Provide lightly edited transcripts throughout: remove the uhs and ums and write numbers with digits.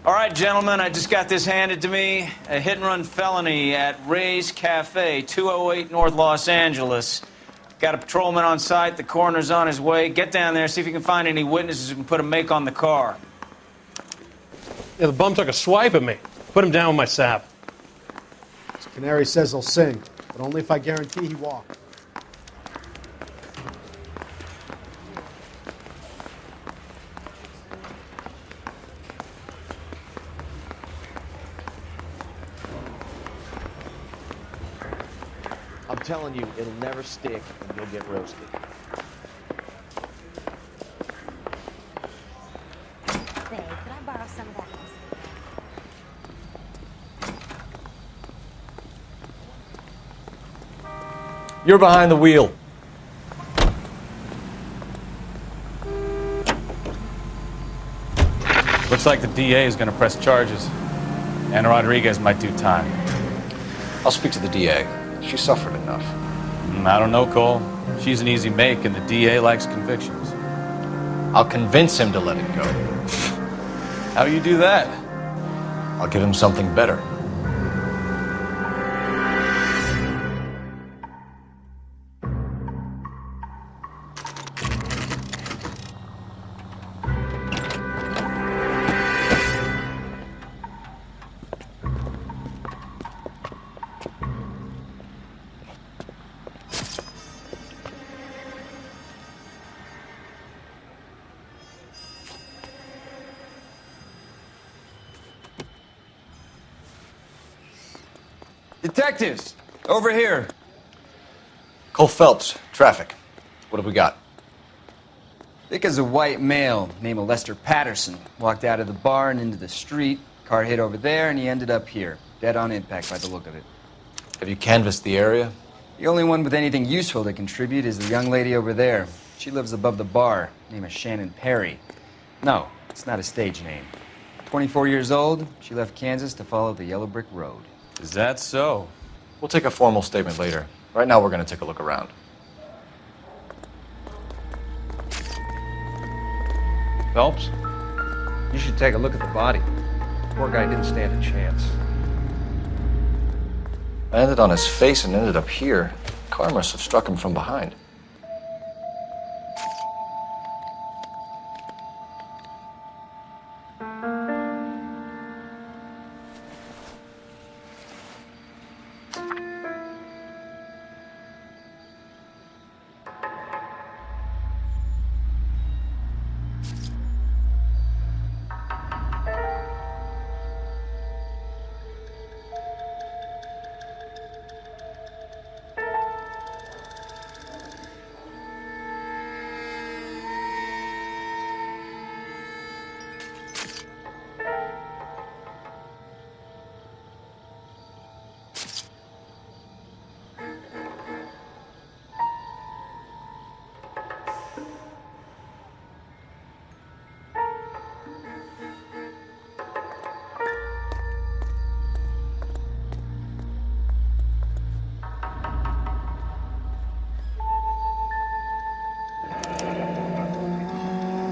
All right, gentlemen, I just got this handed to me. A hit-and-run felony at Ray's Cafe, 208 North Los Angeles. Got a patrolman on site. The coroner's on his way. Get down there, see if you can find any witnesses who can put a make on the car. Yeah, the bum took a swipe at me. Put him down with my sap. Canary says he'll sing, but only if I guarantee he walked. I'm telling you, it'll never stick and you'll get roasted. Babe, could I borrow some of that? You're behind the wheel. Looks like the DA is going to press charges. And Rodriguez might do time. I'll speak to the DA. She suffered enough. I don't know, Cole. She's an easy make, and the DA likes convictions. I'll convince him to let it go. How do you do that? I'll give him something better. Detectives, over here. Cole Phelps, traffic. What have we got? Thick as a white male named Lester Patterson walked out of the bar and into the street. Car hit over there, and he ended up here, dead on impact by the look of it. Have you canvassed the area? The only one with anything useful to contribute is the young lady over there. She lives above the bar. Name is Shannon Perry. No, it's not a stage name. 24 years old, she left Kansas to follow the yellow brick road. Is that so? We'll take a formal statement later. Right now, we're going to take a look around. Phelps, you should take a look at the body. Poor guy didn't stand a chance. Landed on his face and ended up here. Car must have struck him from behind.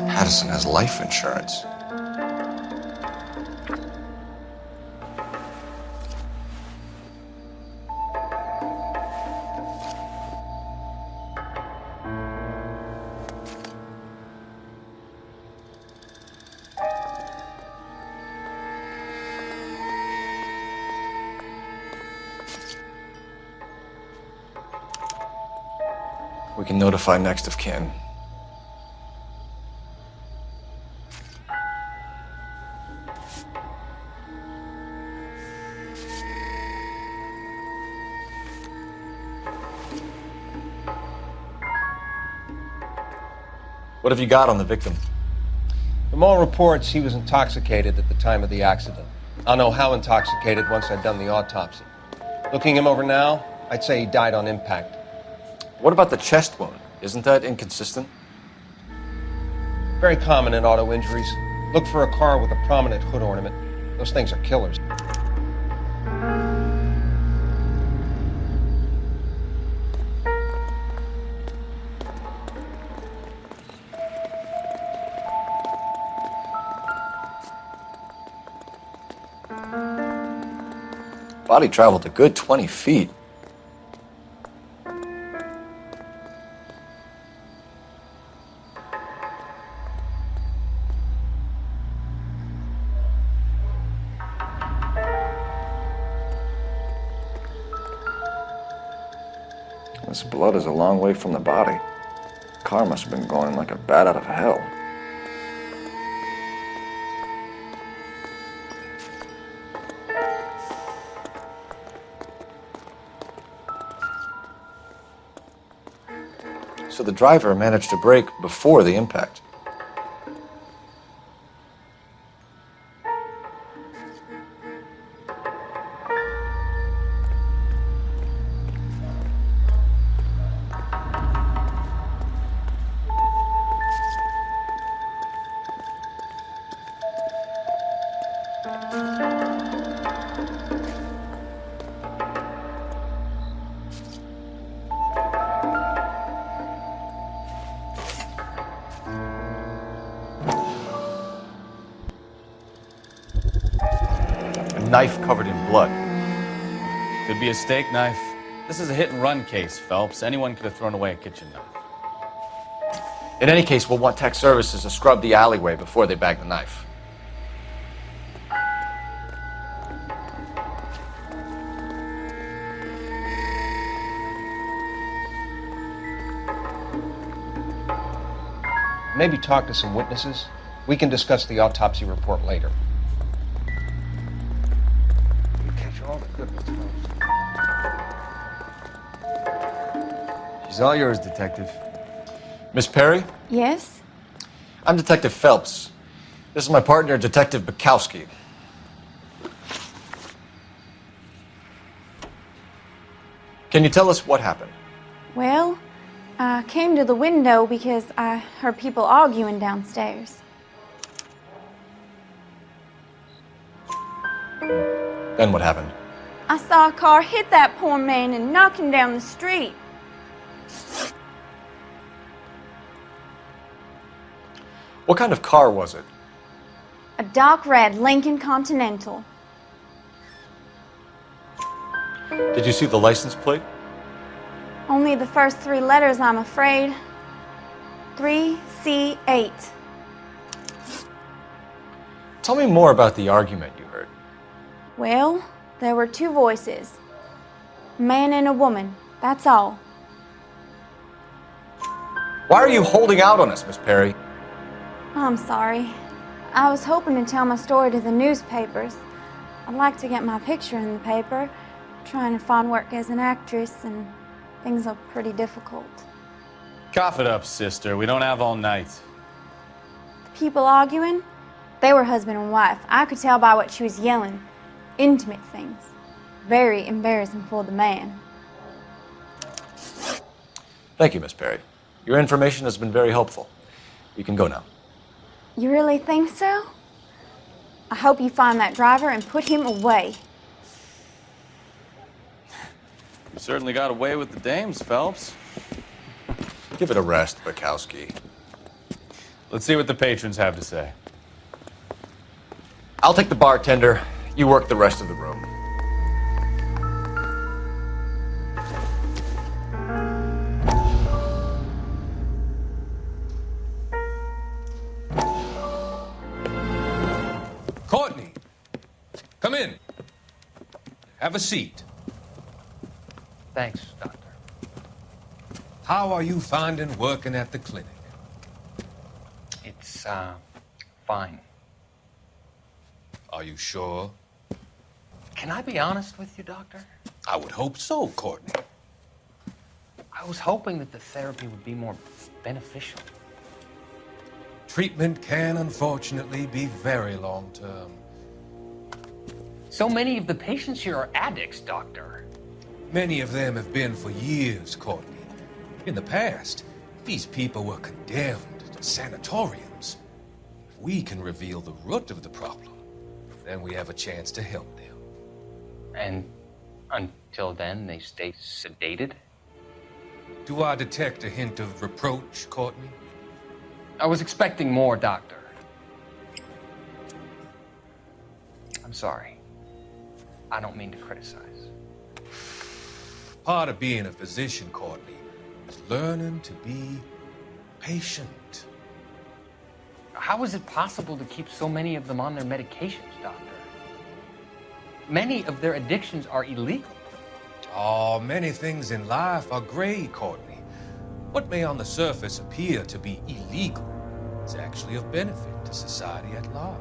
Patterson has life insurance. We can notify next of kin. What have you got on the victim? From all reports, he was intoxicated at the time of the accident. I'll know how intoxicated once I've done the autopsy. Looking him over now, I'd say he died on impact. What about the chest wound? Isn't that inconsistent? Very common in auto injuries. Look for a car with a prominent hood ornament. Those things are killers. Body traveled a good 20 feet. This blood is a long way from the body. Car must have been going like a bat out of hell. So the driver managed to brake before the impact. Knife covered in blood. Could be a steak knife. This is a hit-and-run case, Phelps. Anyone could have thrown away a kitchen knife. In any case, we'll want tech services to scrub the alleyway before they bag the knife. Maybe talk to some witnesses. We can discuss the autopsy report later. You catch all the good ones, folks. She's all yours, Detective. Miss Perry? Yes? I'm Detective Phelps. This is my partner, Detective Bukowski. Can you tell us what happened? Well, I came to the window because I heard people arguing downstairs. Then what happened? I saw a car hit that poor man and knock him down the street. What kind of car was it? A dark red Lincoln Continental. Did you see the license plate? Only the first three letters, I'm afraid. 3C8. Tell me more about the argument you heard. Well, there were two voices. A man and a woman, that's all. Why are you holding out on us, Miss Perry? I'm sorry. I was hoping to tell my story to the newspapers. I'd like to get my picture in the paper. Trying to find work as an actress, and things are pretty difficult. Cough it up, sister. We don't have all night. The people arguing, they were husband and wife. I could tell by what she was yelling. Intimate things. Very embarrassing for the man. Thank you, Miss Perry. Your information has been very helpful. You can go now. You really think so? I hope you find that driver and put him away. You certainly got away with the dames, Phelps. Give it a rest, Bukowski. Let's see what the patrons have to say. I'll take the bartender. You work the rest of the room. Courtney, come in. Have a seat. Thanks, Doctor. How are you finding working at the clinic? It's, fine. Are you sure? Can I be honest with you, Doctor? I would hope so, Courtney. I was hoping that the therapy would be more beneficial. Treatment can, unfortunately, be very long-term. So many of the patients here are addicts, Doctor. Many of them have been for years, Courtney. In the past, these people were condemned to sanatoriums. If we can reveal the root of the problem, then we have a chance to help them. And until then, they stay sedated? Do I detect a hint of reproach, Courtney? I was expecting more, Doctor. I'm sorry. I don't mean to criticize. Part of being a physician, Courtney, is learning to be patient. How is it possible to keep so many of them on their medications, Doctor? Many of their addictions are illegal. Oh, many things in life are gray, Courtney. What may on the surface appear to be illegal is actually of benefit to society at large.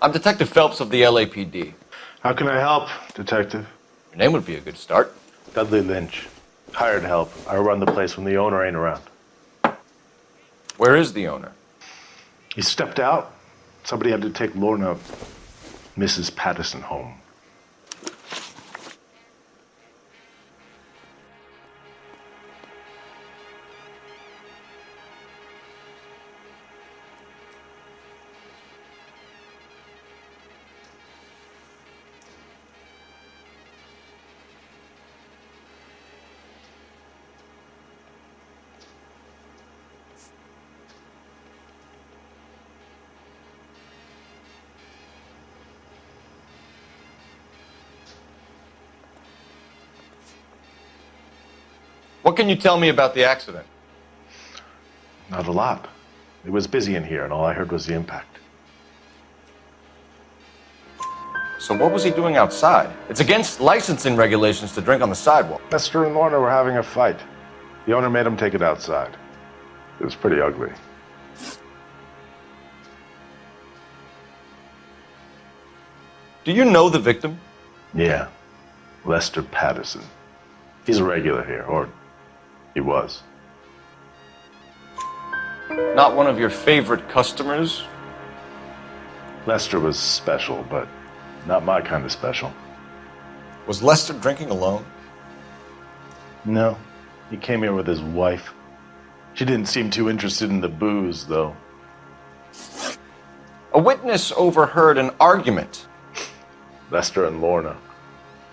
I'm Detective Phelps of the LAPD. How can I help, Detective? Your name would be a good start. Dudley Lynch. Hired help. I run the place when the owner ain't around. Where is the owner? He stepped out. Somebody had to take Lorna, Mrs. Patterson, home. What can you tell me about the accident? Not a lot. It was busy in here, and all I heard was the impact. So what was he doing outside? It's against licensing regulations to drink on the sidewalk. Lester and Lorna were having a fight. The owner made him take it outside. It was pretty ugly. Do you know the victim? Yeah. Lester Patterson. He's a regular here, or he was. Not one of your favorite customers? Lester was special, but not my kind of special. Was Lester drinking alone? No. He came here with his wife. She didn't seem too interested in the booze, though. A witness overheard an argument. Lester and Lorna.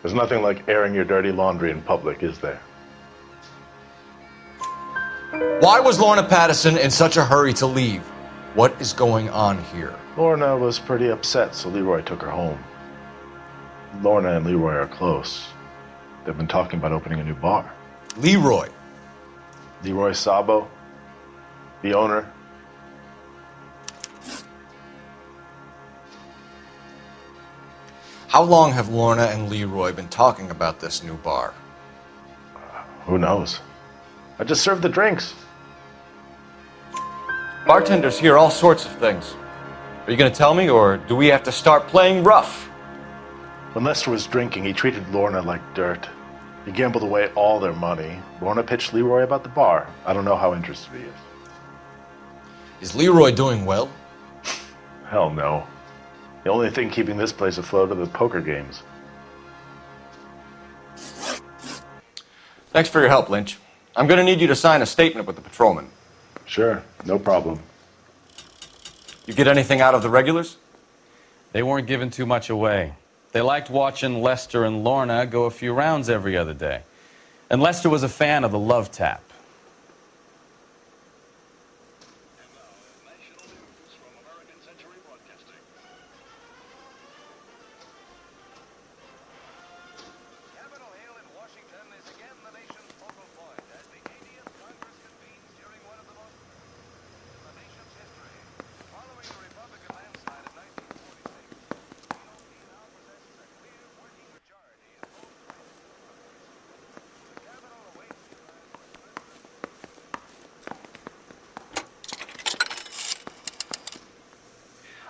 There's nothing like airing your dirty laundry in public, is there? Why was Lorna Patterson in such a hurry to leave? What is going on here? Lorna was pretty upset, so Leroy took her home. Lorna and Leroy are close. They've been talking about opening a new bar. Leroy? Leroy Sabo, the owner. How long have Lorna and Leroy been talking about this new bar? Who knows? I just served the drinks. Bartenders hear all sorts of things. Are you going to tell me, or do we have to start playing rough? When Lester was drinking, he treated Lorna like dirt. He gambled away all their money. Lorna pitched Leroy about the bar. I don't know how interested he is. Is Leroy doing well? Hell no. The only thing keeping this place afloat are the poker games. Thanks for your help, Lynch. I'm going to need you to sign a statement with the patrolman. Sure, no problem. You get anything out of the regulars? They weren't giving too much away. They liked watching Lester and Lorna go a few rounds every other day. And Lester was a fan of the love tap.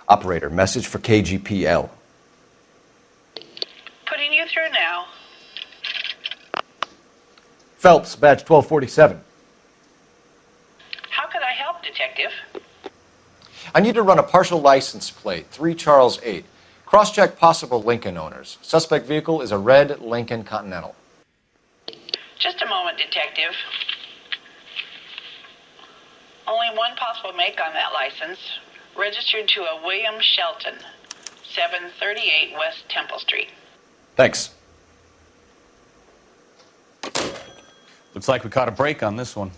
Operator, message for KGPL. Putting you through now. Phelps, badge 1247. How could I help, Detective? I need to run a partial license plate, 3 Charles 8. Cross-check possible Lincoln owners. Suspect vehicle is a red Lincoln Continental. Just a moment, Detective. Only one possible make on that license. Registered to a William Shelton, 738 West Temple Street. Thanks. Looks like we caught a break on this one.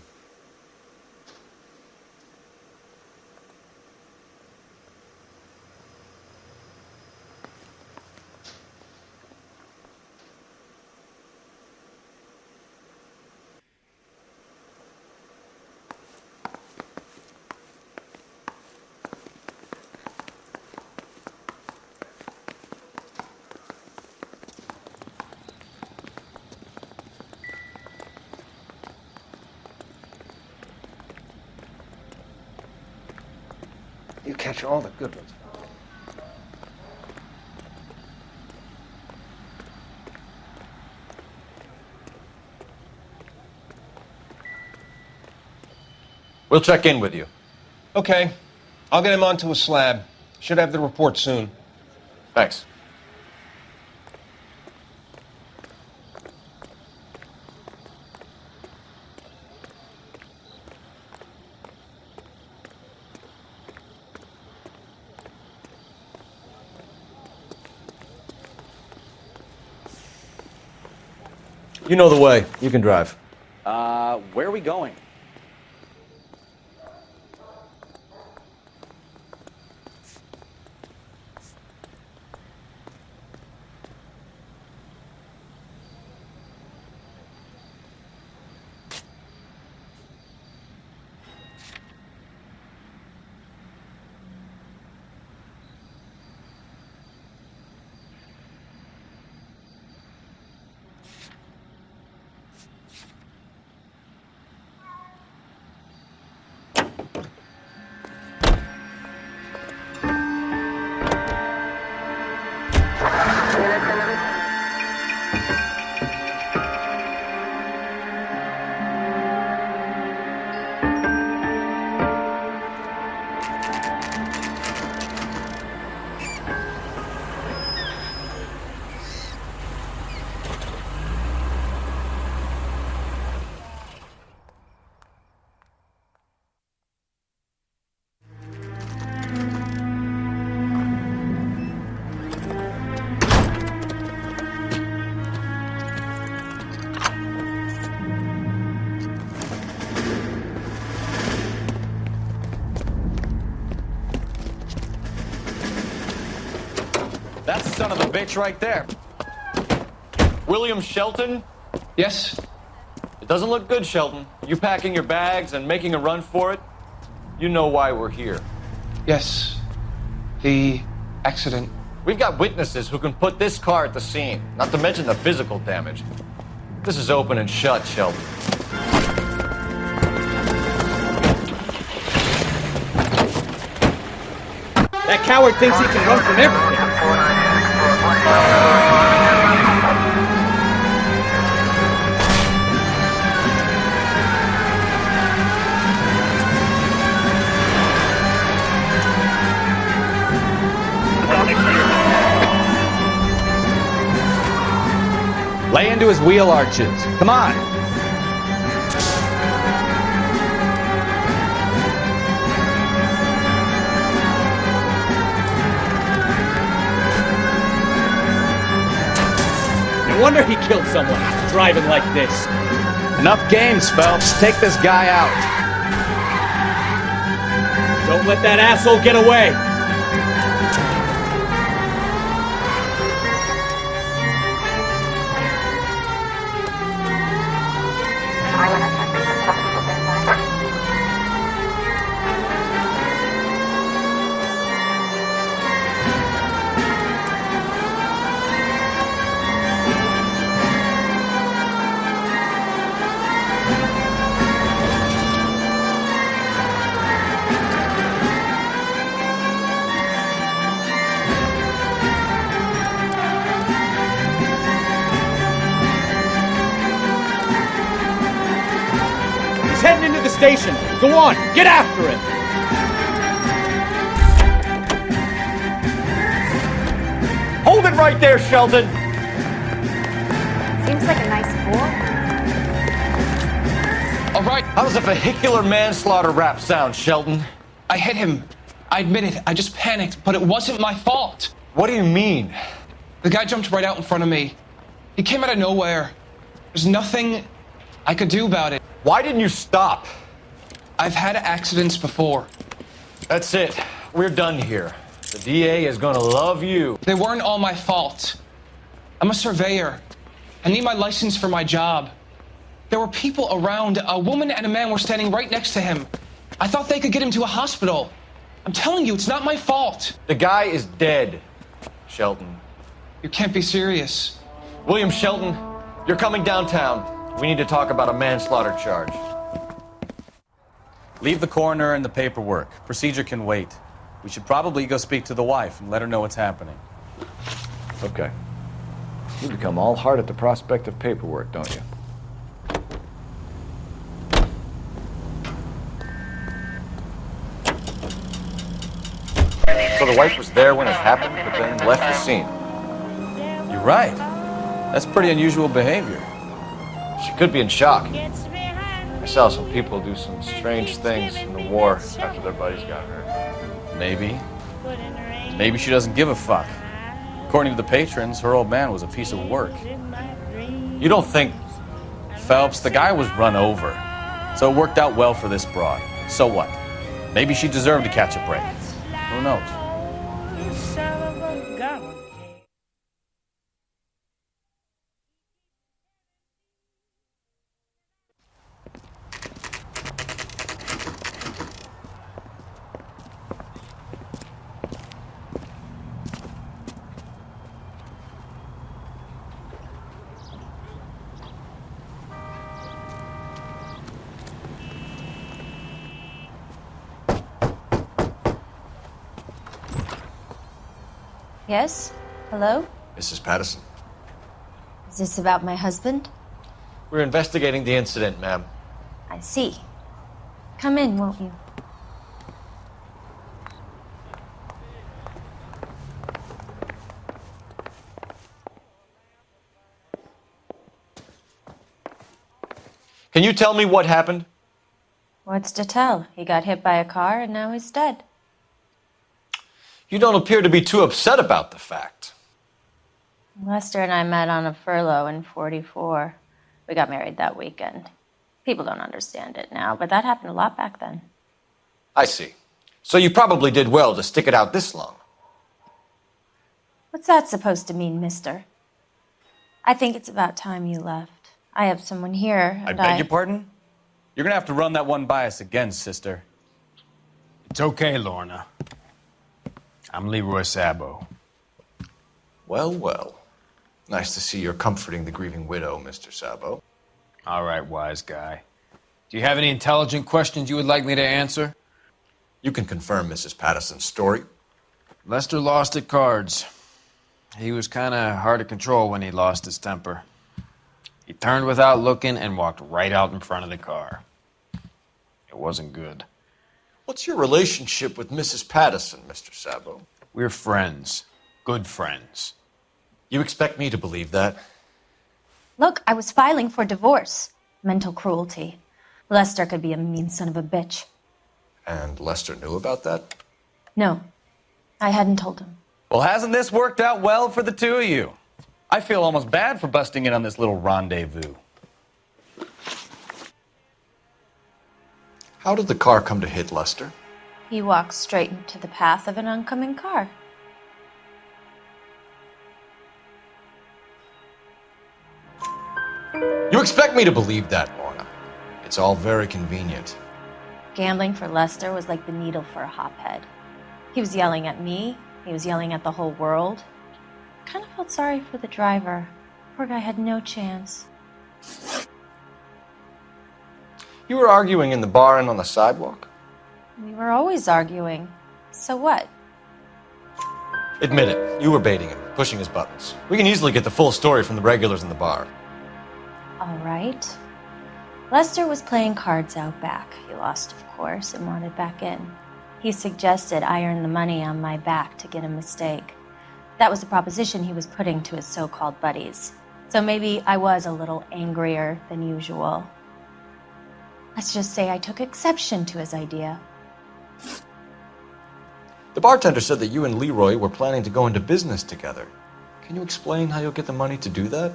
You catch all the good ones. We'll check in with you. Okay. I'll get him onto a slab. Should have the report soon. Thanks. You know the way. You can drive. Where are we going? That's the son of a bitch right there. William Shelton? Yes? It doesn't look good, Shelton. You packing your bags and making a run for it? You know why we're here. Yes. The accident. We've got witnesses who can put this car at the scene, not to mention the physical damage. This is open and shut, Shelton. That coward thinks he can run from everything. Lay into his wheel arches. Come on. No wonder he killed someone driving like this. Enough games, Phelps. Take this guy out. Don't let that asshole get away. He's heading into the station. Go on, get after him. Hold it right there, Shelton! Seems like a nice boy. All right, how does a vehicular manslaughter rap sound, Shelton? I hit him. I admit it. I just panicked, but it wasn't my fault. What do you mean? The guy jumped right out in front of me. He came out of nowhere. There's nothing I could do about it. Why didn't you stop? I've had accidents before. That's it. We're done here. The DA is gonna love you. They weren't all my fault. I'm a surveyor. I need my license for my job. There were people around. A woman and a man were standing right next to him. I thought they could get him to a hospital. I'm telling you, it's not my fault. The guy is dead, Shelton. You can't be serious. William Shelton, you're coming downtown. We need to talk about a manslaughter charge. Leave the coroner and the paperwork. Procedure can wait. We should probably go speak to the wife and let her know what's happening. Okay. You become all heart at the prospect of paperwork, don't you? So the wife was there when it happened, but then left the scene. You're right. That's pretty unusual behavior. She could be in shock. I saw some people do some strange things in the war after their buddies got hurt. Maybe. Maybe she doesn't give a fuck. According to the patrons, her old man was a piece of work. You don't think... Phelps, the guy was run over. So it worked out well for this broad. So what? Maybe she deserved to catch a break. Who knows? Yes? Hello? Mrs. Patterson. Is this about my husband? We're investigating the incident, ma'am. I see. Come in, won't you? Can you tell me what happened? What's to tell? He got hit by a car and now he's dead. You don't appear to be too upset about the fact. Lester and I met on a furlough in '44. We got married that weekend. People don't understand it now, but that happened a lot back then. I see. So you probably did well to stick it out this long. What's that supposed to mean, mister? I think it's about time you left. I have someone here, I and beg your pardon? You're gonna have to run that one by us again, sister. It's okay, Lorna. I'm Leroy Sabo. Well, well. Nice to see you're comforting the grieving widow, Mr. Sabo. All right, wise guy. Do you have any intelligent questions you would like me to answer? You can confirm Mrs. Patterson's story. Lester lost at cards. He was kind of hard to control when he lost his temper. He turned without looking and walked right out in front of the car. It wasn't good. What's your relationship with Mrs. Patterson, Mr. Sabo? We're friends. Good friends. You expect me to believe that? Look, I was filing for divorce. Mental cruelty. Lester could be a mean son of a bitch. And Lester knew about that? No, I hadn't told him. Well, hasn't this worked out well for the two of you? I feel almost bad for busting in on this little rendezvous. How did the car come to hit Lester? He walked straight into the path of an oncoming car. You expect me to believe that, Lorna? It's all very convenient. Gambling for Lester was like the needle for a hophead. He was yelling at me. He was yelling at the whole world. I kind of felt sorry for the driver. Poor guy had no chance. You were arguing in the bar and on the sidewalk? We were always arguing. So what? Admit it. You were baiting him, pushing his buttons. We can easily get the full story from the regulars in the bar. All right. Lester was playing cards out back. He lost, of course, and wanted back in. He suggested I earn the money on my back to get a mistake. That was the proposition he was putting to his so-called buddies. So maybe I was a little angrier than usual. Let's just say I took exception to his idea. The bartender said that you and Leroy were planning to go into business together. Can you explain how you'll get the money to do that?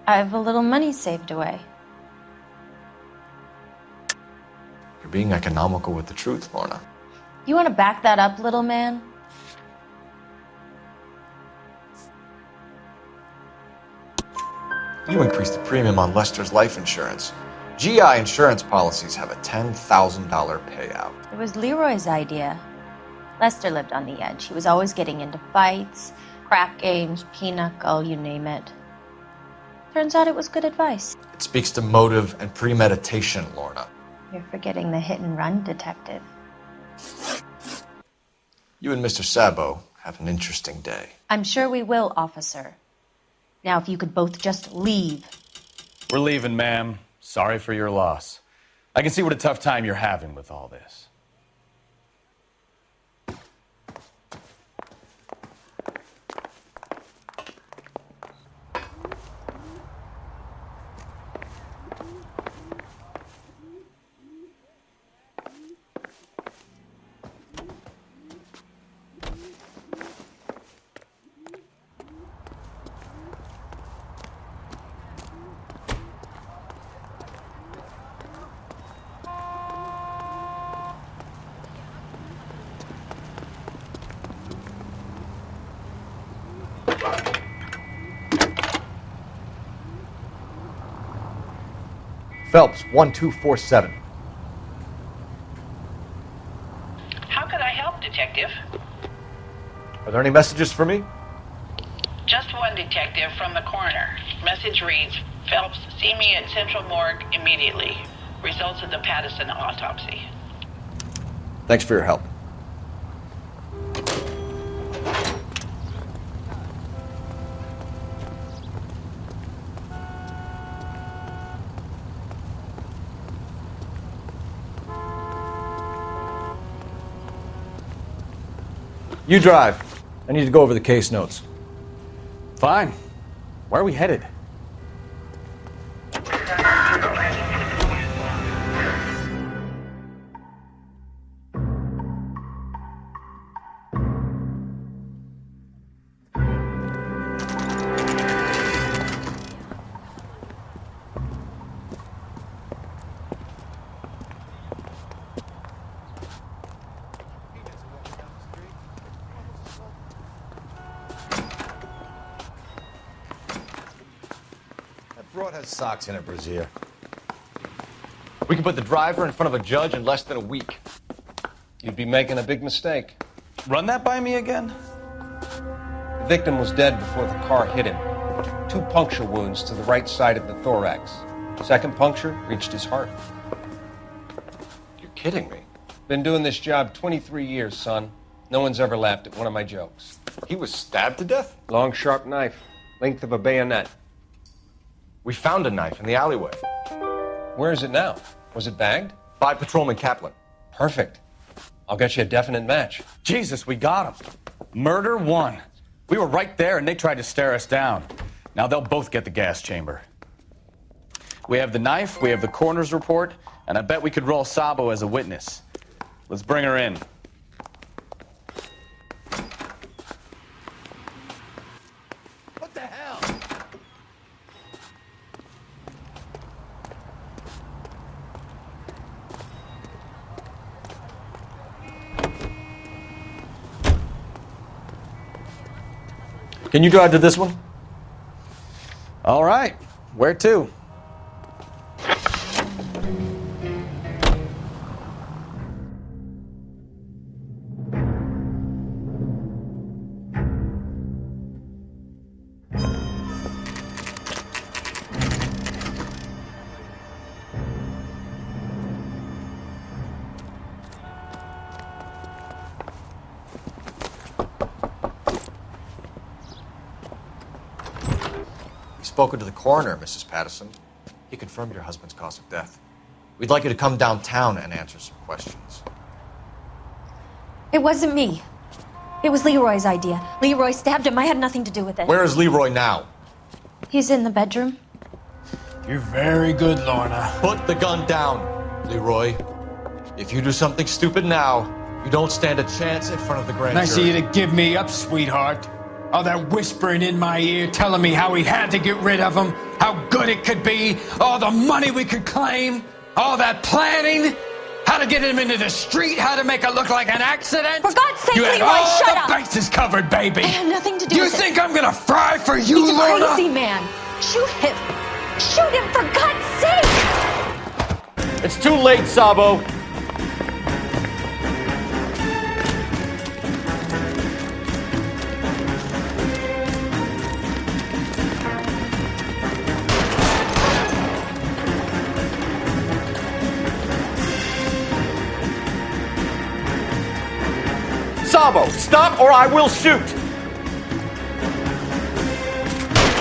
I have a little money saved away. You're being economical with the truth, Lorna. You want to back that up, little man? You increased the premium on Lester's life insurance. GI insurance policies have a $10,000 payout. It was Leroy's idea. Lester lived on the edge. He was always getting into fights, crap games, pinochle, you name it. Turns out it was good advice. It speaks to motive and premeditation, Lorna. You're forgetting the hit and run detective. You and Mr. Sabo have an interesting day. I'm sure we will, officer. Now, if you could both just leave. We're leaving, ma'am. Sorry for your loss. I can see what a tough time you're having with all this. Phelps, 1247. How could I help, Detective? Are there any messages for me? Just one, Detective, from the coroner. Message reads, Phelps, see me at Central Morgue immediately. Results of the Patterson autopsy. Thanks for your help. You drive. I need to go over the case notes. Fine. Where are we headed? Broad has socks in it, Brazier. We can put the driver in front of a judge in less than a week. You'd be making a big mistake. Run that by me again? The victim was dead before the car hit him. 2 puncture wounds to the right side of the thorax. Second puncture reached his heart. You're kidding me. Been doing this job 23 years, son. No one's ever laughed at one of my jokes. He was stabbed to death? Long, sharp knife. Length of a bayonet. We found a knife in the alleyway. Where is it now? Was it bagged? By Patrolman Kaplan. Perfect. I'll get you a definite match. Jesus, we got him. Murder 1. We were right there and they tried to stare us down. Now they'll both get the gas chamber. We have the knife, we have the coroner's report, and I bet we could roll Sabo as a witness. Let's bring her in. What the hell? Can you drive to this one? All right. Where to? Spoken to the coroner, Mrs. Patterson. He confirmed your husband's cause of death. We'd like you to come downtown and answer some questions. It wasn't me. It was Leroy's idea. Leroy stabbed him. I had nothing to do with it. Where is Leroy now? He's in the bedroom. You're very good, Lorna. Put the gun down, Leroy. If you do something stupid now, you don't stand a chance in front of the grand Nice of jury. you to give me up, sweetheart. All that whispering in my ear telling me how we had to get rid of him, how good it could be, all the money we could claim, all that planning. How to get him into the street, how to make it look like an accident. For God's sake, you had Leroy, all shut the up! bases covered, baby. I had nothing to do You with it. think I'm gonna fry for you, He's a Lorna? crazy man. Shoot him! Shoot him, for God's sake! It's too late, Sabo. Sabo, stop or I will shoot!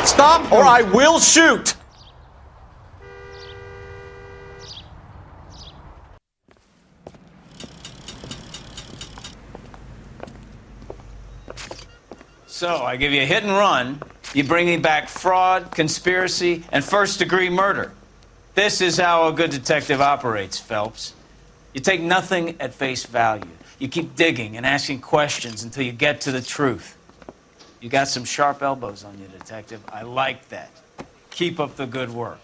Stop or I will shoot! So, I give you a hit and run. You bring me back fraud, conspiracy, and first-degree murder. This is how a good detective operates, Phelps. You take nothing at face value. You keep digging and asking questions until you get to the truth. You got some sharp elbows on you, detective. I like that. Keep up the good work.